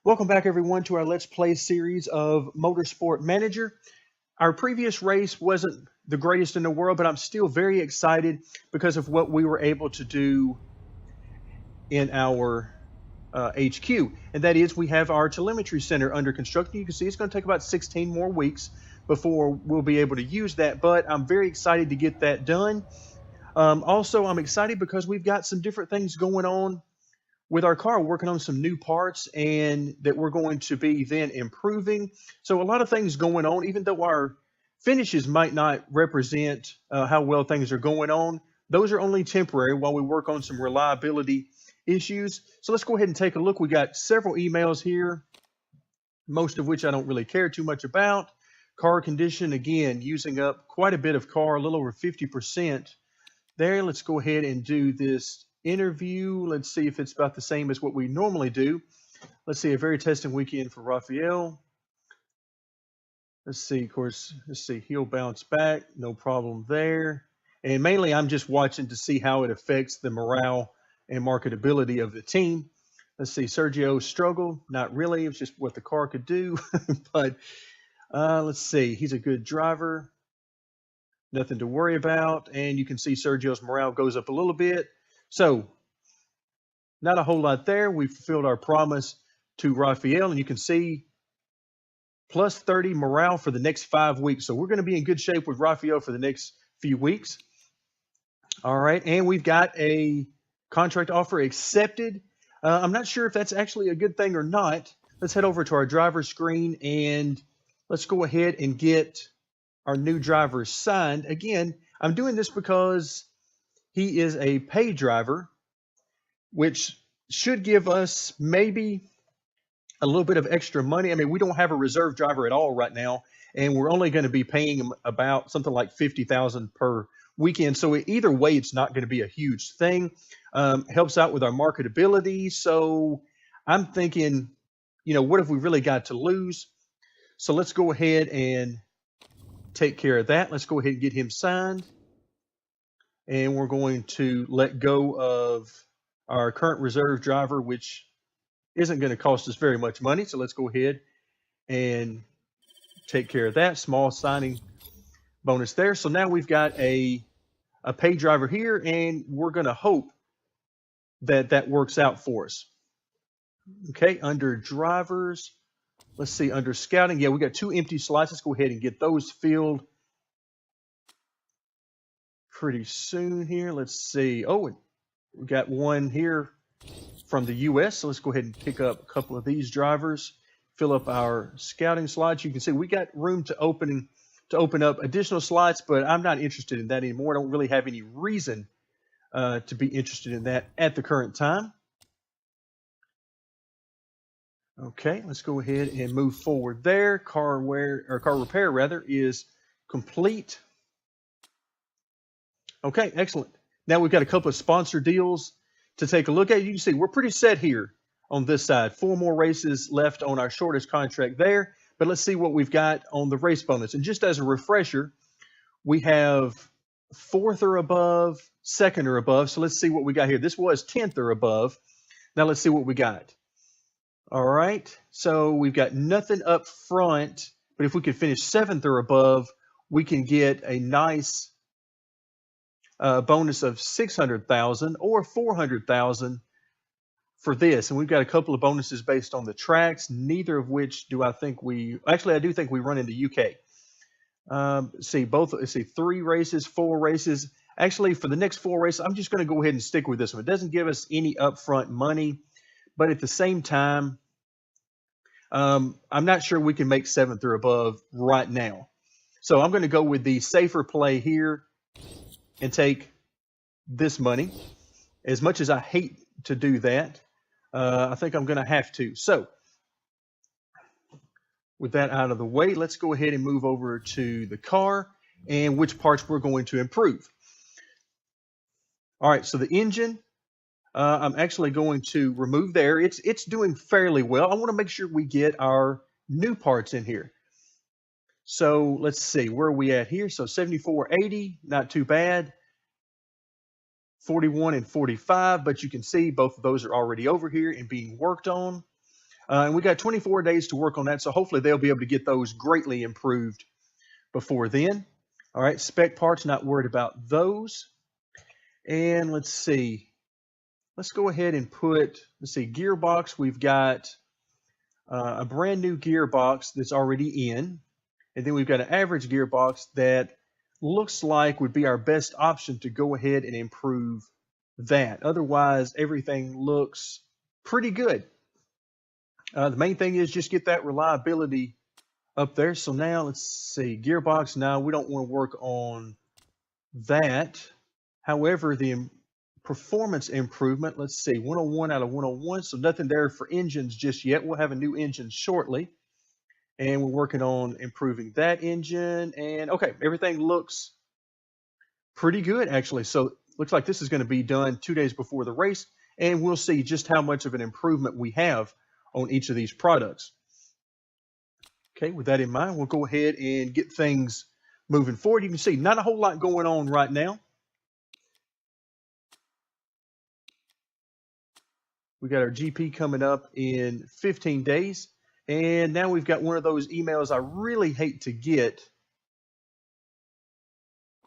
Welcome back, everyone, to our Let's Play series of Motorsport Manager. Our previous race wasn't the greatest in the world, but I'm still very excited because of what we were able to do in our HQ. And that is, we have our telemetry center under construction. You can see it's going to take about 16 more weeks before we'll be able to use that, but I'm very excited to get that done. Also, I'm excited because we've got some different things going on with our car, working on some new parts and that we're going to be then improving. So a lot of things going on, even though our finishes might not represent how well things are going on. Those are only temporary while we work on some reliability issues. So let's go ahead and take a look. We got several emails here, most of which I don't really care too much about. Car condition, again, using up quite a bit of car, a little over 50% there. Let's go ahead and do this interview. Let's see if it's about the same as what we normally do. Let's see, a very testing weekend for Raphael. Let's see, of course, let's see, he'll bounce back, no problem there. And mainly I'm just watching to see how it affects the morale and marketability of the team. Let's see, Sergio struggled, not really, it's just what the car could do. But let's see, he's a good driver, nothing to worry about. And you can see Sergio's morale goes up a little bit. So, not a whole lot there. We fulfilled our promise to Raphael, and you can see plus 30 morale for the next 5 weeks. So, we're going to be in good shape with Raphael for the next few weeks. All right, and we've got a contract offer accepted. I'm not sure if that's actually a good thing or not. Let's head over to our driver screen, and let's go ahead and get our new driver signed. Again, I'm doing this because he is a pay driver, which should give us maybe a little bit of extra money. I mean, we don't have a reserve driver at all right now, and we're only going to be paying him about something like $50,000 per weekend. So either way, it's not going to be a huge thing. Helps out with our marketability. So I'm thinking, what have we really got to lose? So let's go ahead and take care of that. Let's go ahead and get him signed. And we're going to let go of our current reserve driver, which isn't going to cost us very much money. So let's go ahead and take care of that. Small signing bonus there. So now we've got a pay driver here, and we're going to hope that that works out for us. Okay, under drivers, let's see, under scouting, yeah, we got 2 empty slots. Let's go ahead and get those filled pretty soon here. Let's see. Oh, we got one here from the US. So let's go ahead and pick up a couple of these drivers, fill up our scouting slots. You can see we got room to open up additional slots, but I'm not interested in that anymore. I don't really have any reason to be interested in that at the current time. Okay, let's go ahead and move forward there. Car repair rather is complete. Okay, excellent. Now we've got a couple of sponsor deals to take a look at. You can see we're pretty set here on this side. 4 more races left on our shortest contract there. But let's see what we've got on the race bonus. And just as a refresher, we have 4th or above, 2nd or above. So let's see what we got here. This was 10th or above. Now let's see what we got. All right. So we've got nothing up front. But if we could finish 7th or above, we can get a nice bonus of $600,000 or $400,000 for this. And we've got a couple of bonuses based on the tracks, neither of which do I think I do think we run in the UK. See 3 races, 4 races. Actually, for the next 4 races, I'm just going to go ahead and stick with this one. It doesn't give us any upfront money, but at the same time, I'm not sure we can make 7th or above right now. So I'm going to go with the safer play here and take this money. As much as I hate to do that, I think I'm going to have to. So with that out of the way, let's go ahead and move over to the car and which parts we're going to improve. All right, so the engine, I'm actually going to remove there. It's doing fairly well. I want to make sure we get our new parts in here. So let's see, where are we at here? So 7480, not too bad. 41 and 45, but you can see both of those are already over here and being worked on. And we got 24 days to work on that, so hopefully they'll be able to get those greatly improved before then. All right, spec parts, not worried about those. And let's see. Let's go ahead and put, let's see, gearbox. We've got a brand new gearbox that's already in. And then we've got an average gearbox that looks like would be our best option to go ahead and improve that. Otherwise, everything looks pretty good. The main thing is just get that reliability up there. So now let's see, gearbox. Now we don't want to work on that. However, the performance improvement, let's see, 101 out of 101. So nothing there for engines just yet. We'll have a new engine shortly. And we're working on improving that engine. And okay, everything looks pretty good actually. So looks like this is going to be done 2 days before the race. And we'll see just how much of an improvement we have on each of these products. Okay, with that in mind, we'll go ahead and get things moving forward. You can see not a whole lot going on right now. We got our GP coming up in 15 days. And now we've got one of those emails I really hate to get.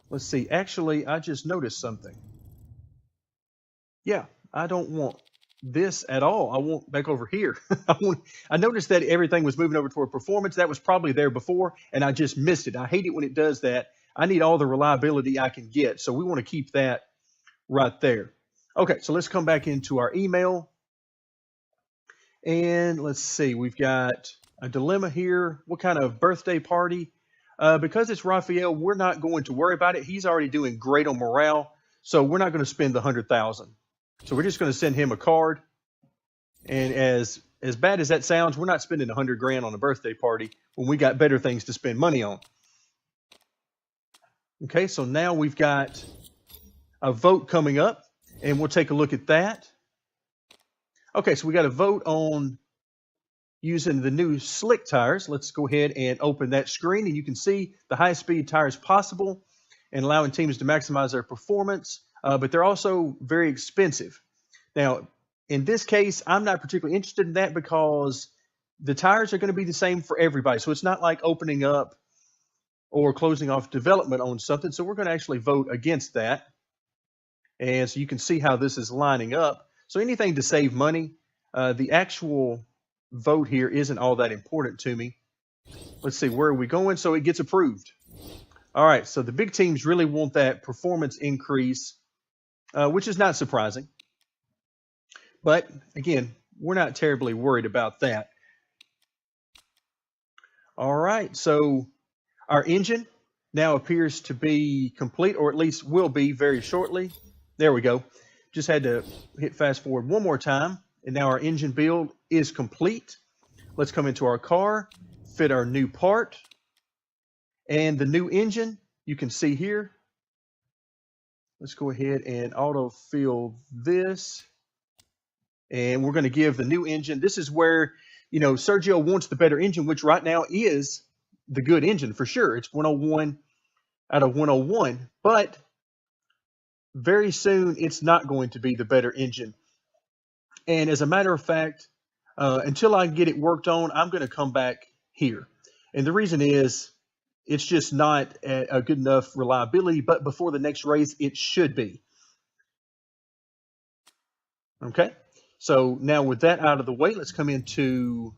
Let's see. Actually, I just noticed something. Yeah, I don't want this at all. I want back over here. I noticed that everything was moving over toward performance. That was probably there before, and I just missed it. I hate it when it does that. I need all the reliability I can get. So we want to keep that right there. Okay, so let's come back into our email. And let's see, we've got a dilemma here. What kind of birthday party? Because it's Raphael, we're not going to worry about it. He's already doing great on morale, so we're not going to spend the 100,000. So we're just going to send him a card. And as bad as that sounds, we're not spending 100 grand on a birthday party when we got better things to spend money on. Okay, so now we've got a vote coming up, and we'll take a look at that. Okay, so we got a vote on using the new slick tires. Let's go ahead and open that screen, and you can see the highest speed tires possible and allowing teams to maximize their performance, but they're also very expensive. Now, in this case, I'm not particularly interested in that because the tires are going to be the same for everybody. So it's not like opening up or closing off development on something. So we're going to actually vote against that. And so you can see how this is lining up. So anything to save money, the actual vote here isn't all that important to me. Let's see, where are we going? So it gets approved. All right, so the big teams really want that performance increase, which is not surprising. But again, we're not terribly worried about that. All right, so our engine now appears to be complete, or at least will be very shortly. There we go. Just had to hit fast forward one more time, and now our engine build is complete. Let's come into our car, fit our new part, and the new engine, you can see here. Let's go ahead and autofill this, and we're going to give the new engine. This is where, you know, Sergio wants the better engine, which right now is the good engine for sure. It's 101 out of 101, but very soon it's not going to be the better engine. And as a matter of fact, until I get it worked on, I'm going to come back here. And the reason is it's just not a good enough reliability, but before the next race, it should be. Okay, so now with that out of the way, let's come into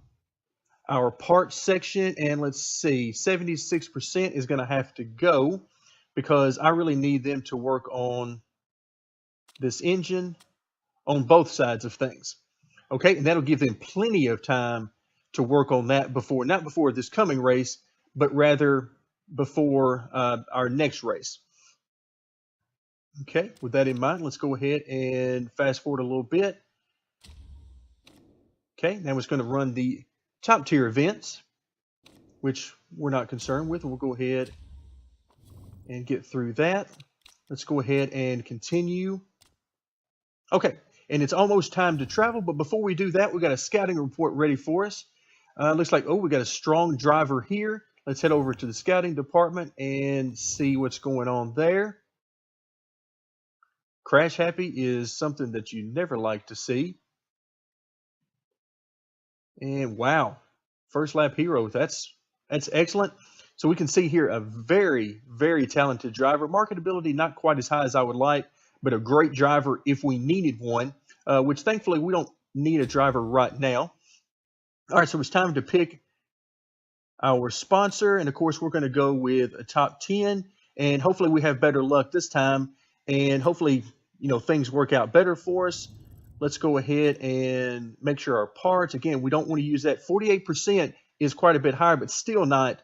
our parts section, and let's see, 76% is going to have to go because I really need them to work on this engine on both sides of things. Okay, and that'll give them plenty of time to work on that before, not before this coming race, but rather before our next race. Okay, with that in mind, let's go ahead and fast forward a little bit. Okay, now it's going to run the top tier events, which we're not concerned with. We'll go ahead and get through that. Let's go ahead and continue. Okay, and it's almost time to travel, but before we do that, we got a scouting report ready for us. Looks like, oh, we got a strong driver here. Let's head over to the scouting department and see what's going on there. Crash happy is something that you never like to see. And wow, first lap hero. That's excellent. So we can see here a very, very talented driver. Marketability not quite as high as I would like, but a great driver if we needed one, which thankfully we don't need a driver right now. All right, so it's time to pick our sponsor. And of course, we're going to go with a top 10. And hopefully we have better luck this time. And hopefully, things work out better for us. Let's go ahead and make sure our parts, again, we don't want to use that. 48% is quite a bit higher, but still not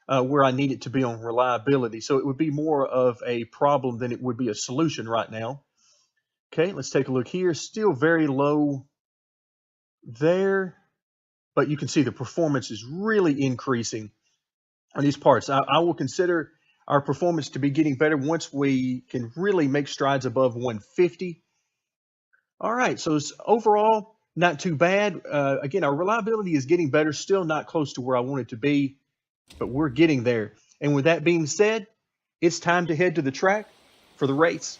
where I need it to be on reliability. So it would be more of a problem than it would be a solution right now. Okay, let's take a look here. Still very low there, but you can see the performance is really increasing on these parts. I will consider our performance to be getting better once we can really make strides above 150. All right, so it's overall not too bad. Again, our reliability is getting better, still not close to where I want it to be, but we're getting there. And with that being said, it's time to head to the track for the race.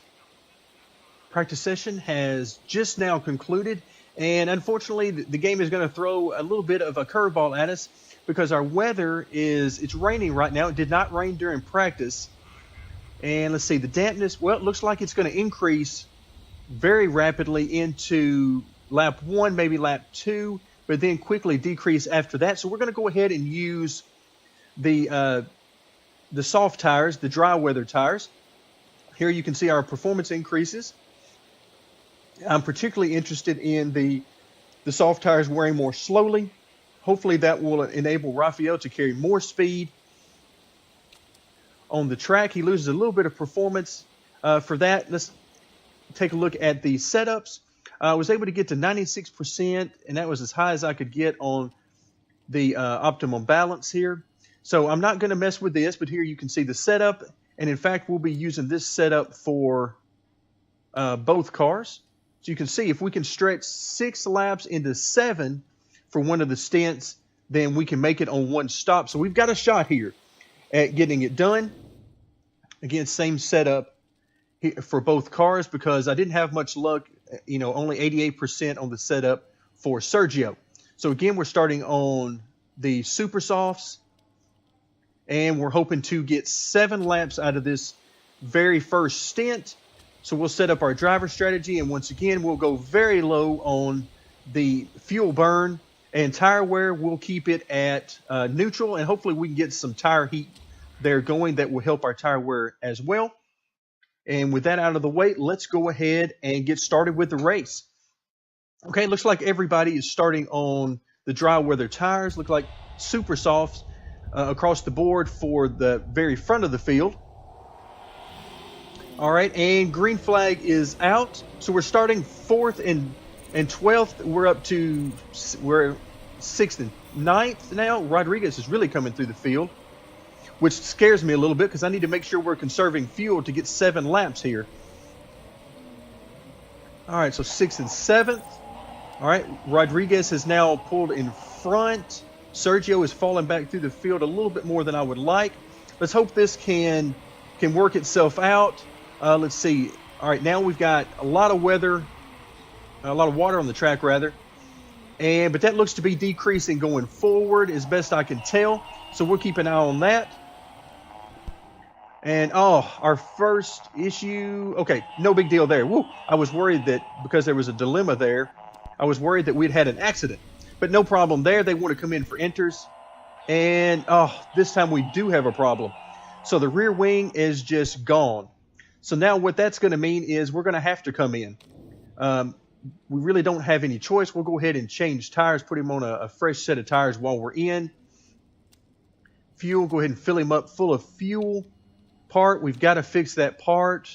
Practice session has just now concluded, and unfortunately, the game is going to throw a little bit of a curveball at us because our weather it's raining right now. It did not rain during practice. And let's see, the dampness, well, it looks like it's going to increase very rapidly into lap 1, maybe lap 2, but then quickly decrease after that. So we're going to go ahead and use the soft tires, the dry weather tires. Here you can see our performance increases. I'm particularly interested in the soft tires wearing more slowly. Hopefully that will enable Raphael to carry more speed on the track. He loses a little bit of performance for that. Let's take a look at the setups. I was able to get to 96%, and that was as high as I could get on the optimum balance here. So I'm not going to mess with this, but here you can see the setup. And in fact, we'll be using this setup for both cars. So you can see if we can stretch 6 laps into 7 for one of the stints, then we can make it on one stop. So we've got a shot here at getting it done. Again, same setup for both cars because I didn't have much luck, only 88% on the setup for Sergio. So again, we're starting on the Super Softs, and we're hoping to get 7 laps out of this very first stint. So we'll set up our driver strategy, and once again, we'll go very low on the fuel burn, and tire wear, we'll keep it at neutral, and hopefully we can get some tire heat there going that will help our tire wear as well. And with that out of the way, let's go ahead and get started with the race. Okay, looks like everybody is starting on the dry weather tires. Look like super softs across the board for the very front of the field. All right, and green flag is out. So we're starting 4th and 12th. We're 6th and 9th now. Rodriguez is really coming through the field, which scares me a little bit because I need to make sure we're conserving fuel to get 7 laps here. All right, so 6th and 7th. All right, Rodriguez has now pulled in front. Sergio is falling back through the field a little bit more than I would like. Let's hope this can work itself out. Let's see. All right, now we've got a lot of water on the track, rather. But that looks to be decreasing going forward as best I can tell. So we'll keep an eye on that. And, our first issue. Okay, no big deal there. Woo, I was worried that because there was a dilemma there, I was worried that we'd had an accident. But no problem there. They want to come in for inters. And, this time we do have a problem. So the rear wing is just gone. So now what that's going to mean is we're going to have to come in. We really don't have any choice. We'll go ahead and change tires, put him on a fresh set of tires while we're in. Fuel, go ahead and fill him up full of fuel. Part, we've got to fix that part.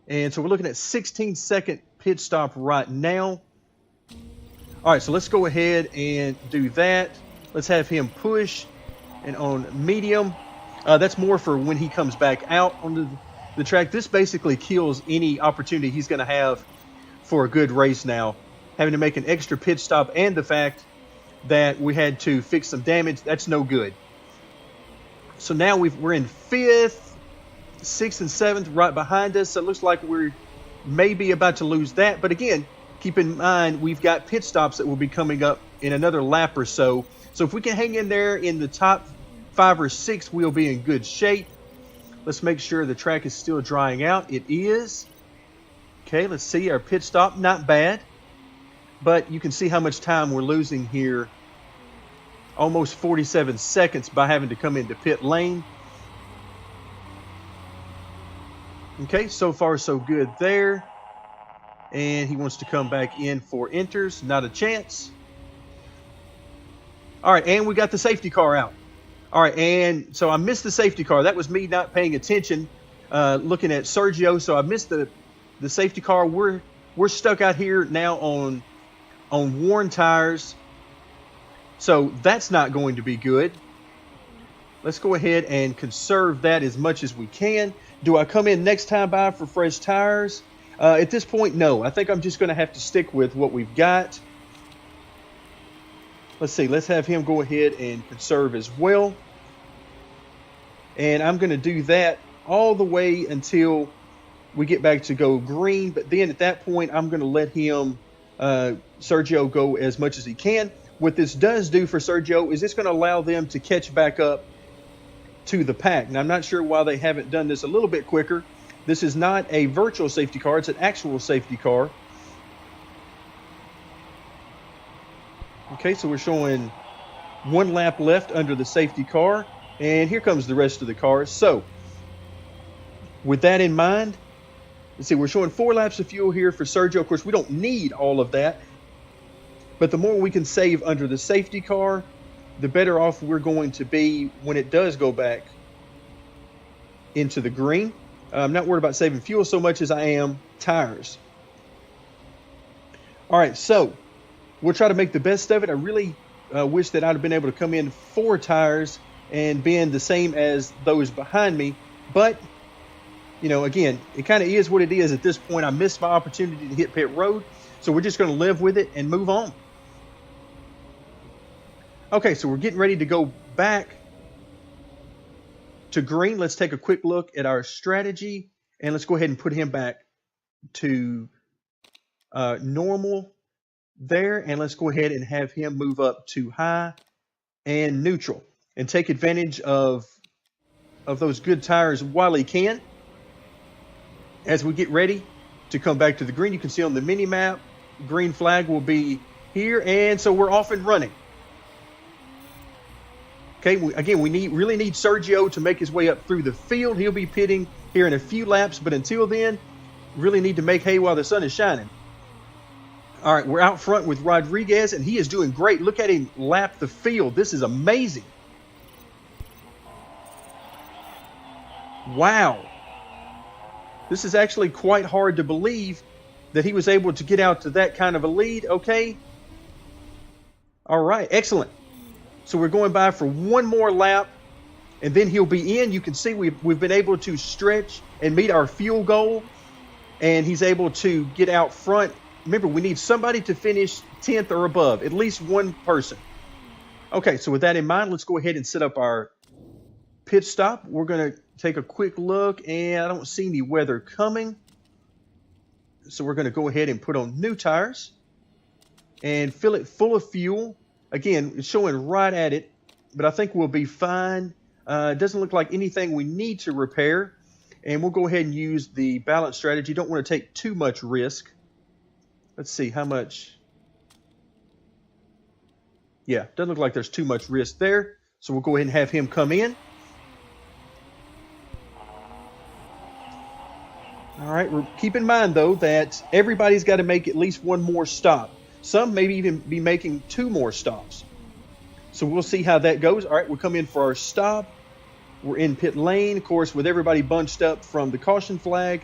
And so we're looking at 16-second pit stop right now. All right, so let's go ahead and do that. Let's have him push and on medium. That's more for when he comes back out onto the track. This basically kills any opportunity he's going to have for a good race now. Having to make an extra pit stop and the fact that we had to fix some damage, that's no good. So now we're in 5th, 6th, and 7th right behind us. So it looks like we're maybe about to lose that. But again, keep in mind we've got pit stops that will be coming up in another lap or so. So if we can hang in there in the top 5 or 6, we'll be in good shape. Let's make sure the track is still drying out. It is. Okay, let's see our pit stop. Not bad, but you can see how much time we're losing here. Almost 47 seconds by having to come into pit lane. Okay, so far so good there. And he wants to come back in for enters. Not a chance. All right, and we got the safety car out. All right, and so I missed the safety car. That was me not paying attention, looking at Sergio. So I missed the safety car. We're stuck out here now on worn tires. So that's not going to be good. Let's go ahead and conserve that as much as we can. Do I come in next time by for fresh tires? At this point, no. I think I'm just going to have to stick with what we've got. Let's see. Let's have him go ahead and conserve as well. And I'm going to do that all the way until we get back to go green. But then at that point, I'm going to let him, Sergio, go as much as he can. What this does do for Sergio is it's going to allow them to catch back up to the pack. Now, I'm not sure why they haven't done this a little bit quicker. This is not a virtual safety car. It's an actual safety car. Okay, so we're showing 1 lap left under the safety car. And here comes the rest of the cars. So, with that in mind, let's see, we're showing 4 laps of fuel here for Sergio. Of course, we don't need all of that. But the more we can save under the safety car, the better off we're going to be when it does go back into the green. I'm not worried about saving fuel so much as I am tires. All right, so we'll try to make the best of it. I really wish that I'd have been able to come in 4 tires and been the same as those behind me. But, you know, again, it kind of is what it is at this point. I missed my opportunity to hit pit road. So we're just going to live with it and move on. Okay, so we're getting ready to go back to green. Let's take a quick look at our strategy. And let's go ahead and put him back to normal there. And let's go ahead and have him move up to high and neutral. And take advantage of those good tires while he can. As we get ready to come back to the green, you can see on the mini map, green flag will be here. And so we're off and running. Okay, again, we really need Sergio to make his way up through the field. He'll be pitting here in a few laps, but until then, really need to make hay while the sun is shining. All right, we're out front with Rodriguez, and he is doing great. Look at him lap the field. This is amazing. Wow. This is actually quite hard to believe that he was able to get out to that kind of a lead. Okay. All right, excellent. So we're going by for 1 more lap, and then he'll be in. You can see we've been able to stretch and meet our fuel goal, and he's able to get out front. Remember, we need somebody to finish 10th or above, at least one person. Okay, so with that in mind, let's go ahead and set up our pit stop. We're going to take a quick look, and I don't see any weather coming. So we're going to go ahead and put on new tires and fill it full of fuel. Again, it's showing right at it, but I think we'll be fine. It doesn't look like anything we need to repair. And we'll go ahead and use the balance strategy. Don't want to take too much risk. Let's see how much. Yeah, doesn't look like there's too much risk there. So we'll go ahead and have him come in. All right, keep in mind, though, that everybody's got to make at least 1 more stop. Some maybe even be making 2 more stops. So we'll see how that goes. All right, we'll come in for our stop. We're in pit lane, of course, with everybody bunched up from the caution flag.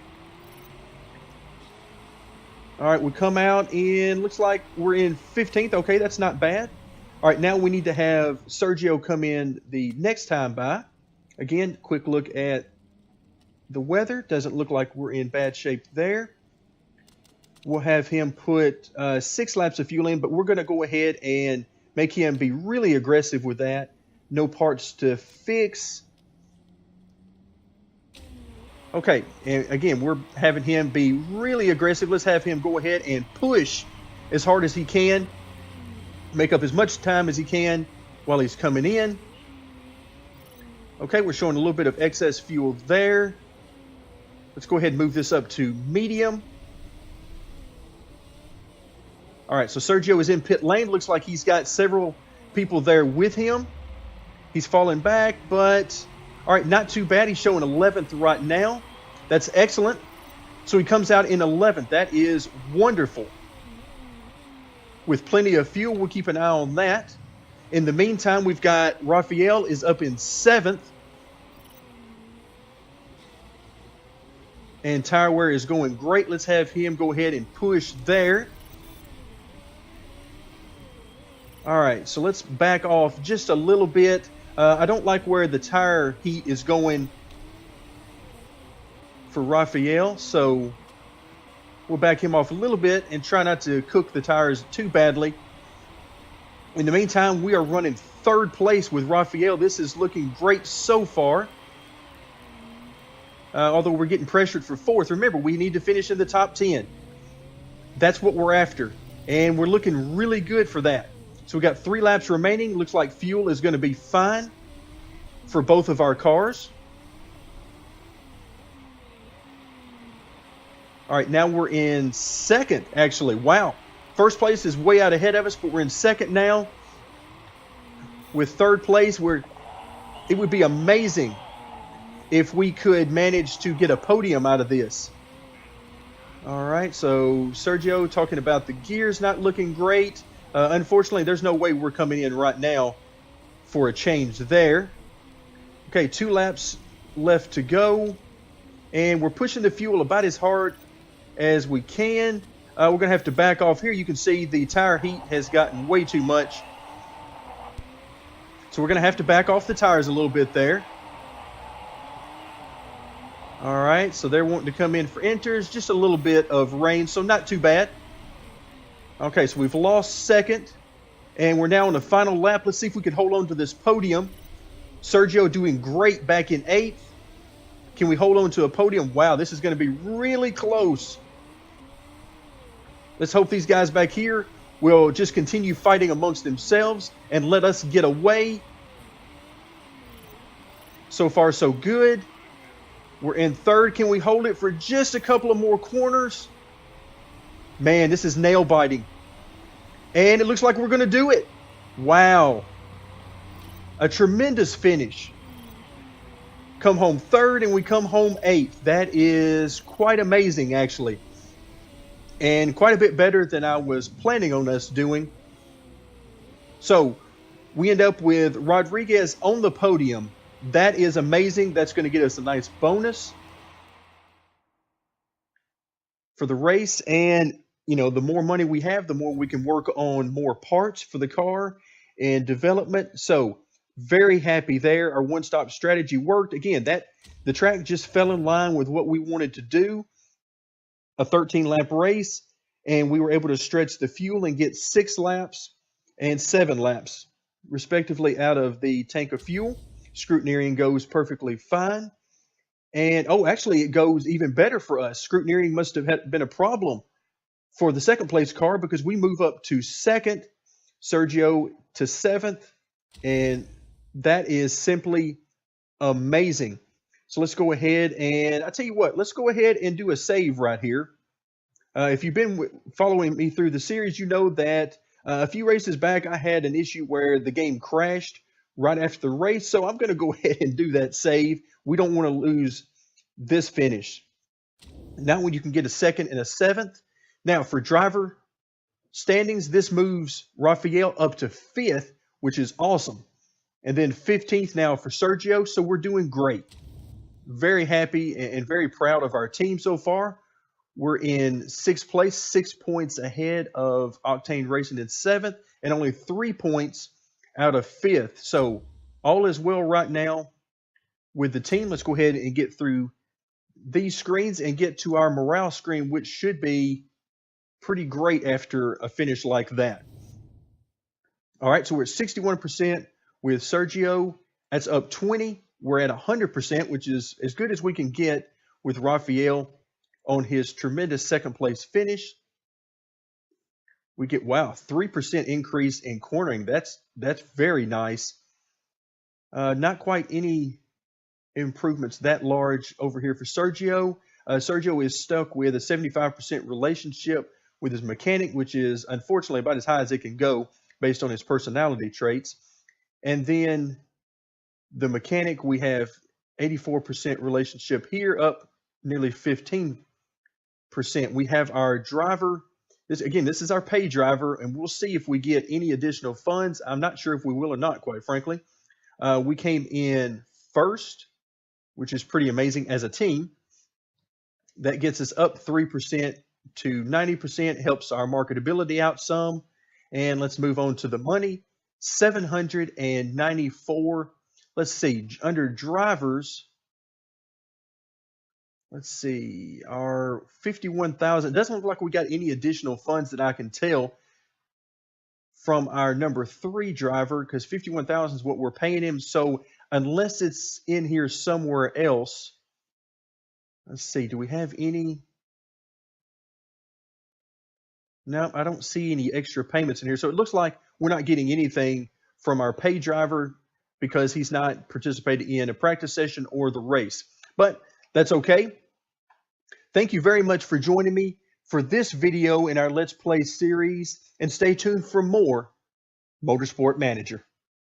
All right, we come out in, looks like we're in 15th. Okay, that's not bad. All right, now we need to have Sergio come in the next time by. Again, quick look at the weather. Doesn't look like we're in bad shape there. We'll have him put 6 laps of fuel in, but we're going to go ahead and make him be really aggressive with that. No parts to fix. Okay, and again, we're having him be really aggressive. Let's have him go ahead and push as hard as he can. make up as much time as he can while he's coming in. Okay, we're showing a little bit of excess fuel there. Let's go ahead and move this up to medium. All right, so Sergio is in pit lane. Looks like he's got several people there with him. He's falling back, but all right, not too bad. He's showing 11th right now. That's excellent. So he comes out in 11th. That is wonderful. With plenty of fuel, we'll keep an eye on that. In the meantime, we've got Rafael is up in 7th. And tire wear is going great. Let's have him go ahead and push there. All right, so let's back off just a little bit. I don't like where the tire heat is going for Rafael, so we'll back him off a little bit and try not to cook the tires too badly. In the meantime, we are running 3rd place with Rafael. This is looking great so far. Although we're getting pressured for 4th. Remember, we need to finish in the top 10. That's what we're after. And we're looking really good for that. So we got 3 laps remaining. Looks like fuel is going to be fine for both of our cars. All right, now we're in 2nd, actually. Wow. 1st place is way out ahead of us, but we're in 2nd now. With 3rd place, it would be amazing if we could manage to get a podium out of this. All right, so Sergio talking about the gears not looking great. Unfortunately, there's no way we're coming in right now for a change there. Okay, 2 laps left to go. And we're pushing the fuel about as hard as we can. We're going to have to back off here. You can see the tire heat has gotten way too much. So we're going to have to back off the tires a little bit there. All right, so they're wanting to come in for inters. Just a little bit of rain, so not too bad. Okay, so we've lost 2nd, and we're now on the final lap. Let's see if we can hold on to this podium. Sergio doing great back in 8th. Can we hold on to a podium? Wow, this is going to be really close. Let's hope these guys back here will just continue fighting amongst themselves and let us get away. So far, so good. We're in 3rd. Can we hold it for just a couple of more corners? Man, this is nail biting. And it looks like we're going to do it. Wow. A tremendous finish. Come home 3rd and we come home 8th. That is quite amazing, actually. And quite a bit better than I was planning on us doing. So we end up with Rodriguez on the podium. That is amazing. That's going to get us a nice bonus for the race. And, you know, the more money we have, the more we can work on more parts for the car and development. So very happy there. Our one-stop strategy worked. Again, the track just fell in line with what we wanted to do. A 13-lap race, and we were able to stretch the fuel and get 6 laps and 7 laps, respectively, out of the tank of fuel. Scrutineering goes perfectly fine. And, oh, actually, it goes even better for us. Scrutineering must have been a problem for the 2nd place car because we move up to 2nd, Sergio to 7th, and that is simply amazing. So let's go ahead and I tell you what, let's go ahead and do a save right here. If you've been following me through the series, you know that a few races back, I had an issue where the game crashed right after the race. So I'm going to go ahead and do that save. We don't want to lose this finish. Now when you can get a 2nd and a 7th. Now for driver standings, this moves Rafael up to 5th, which is awesome. And then 15th now for Sergio. So we're doing great. Very happy and very proud of our team so far. We're in 6th place, 6 points ahead of Octane Racing in 7th, and only 3 points out of 5th. So all is well right now with the team. Let's go ahead and get through these screens and get to our morale screen, which should be pretty great after a finish like that. All right, so we're at 61% with Sergio. That's up 20. We're at 100%, which is as good as we can get with Rafael on his tremendous 2nd place finish. We get, wow, 3% increase in cornering. That's very nice. Not quite any improvements that large over here for Sergio. Sergio is stuck with a 75% relationship with his mechanic, which is unfortunately about as high as it can go based on his personality traits. And then the mechanic, we have 84% relationship here, up nearly 15%. We have our driver. This is our pay driver, and we'll see if we get any additional funds. I'm not sure if we will or not, quite frankly. We came in first, which is pretty amazing as a team. That gets us up 3% to 90%, helps our marketability out some. And let's move on to the money. 794. Let's see, under drivers, let's see, our 51,000. Doesn't look like we got any additional funds that I can tell from our number 3 driver, because 51,000 is what we're paying him. So unless it's in here somewhere else, let's see, do we have any? No, I don't see any extra payments in here. So it looks like we're not getting anything from our pay driver because he's not participating in a practice session or the race. But that's okay. Thank you very much for joining me for this video in our Let's Play series, and stay tuned for more Motorsport Manager.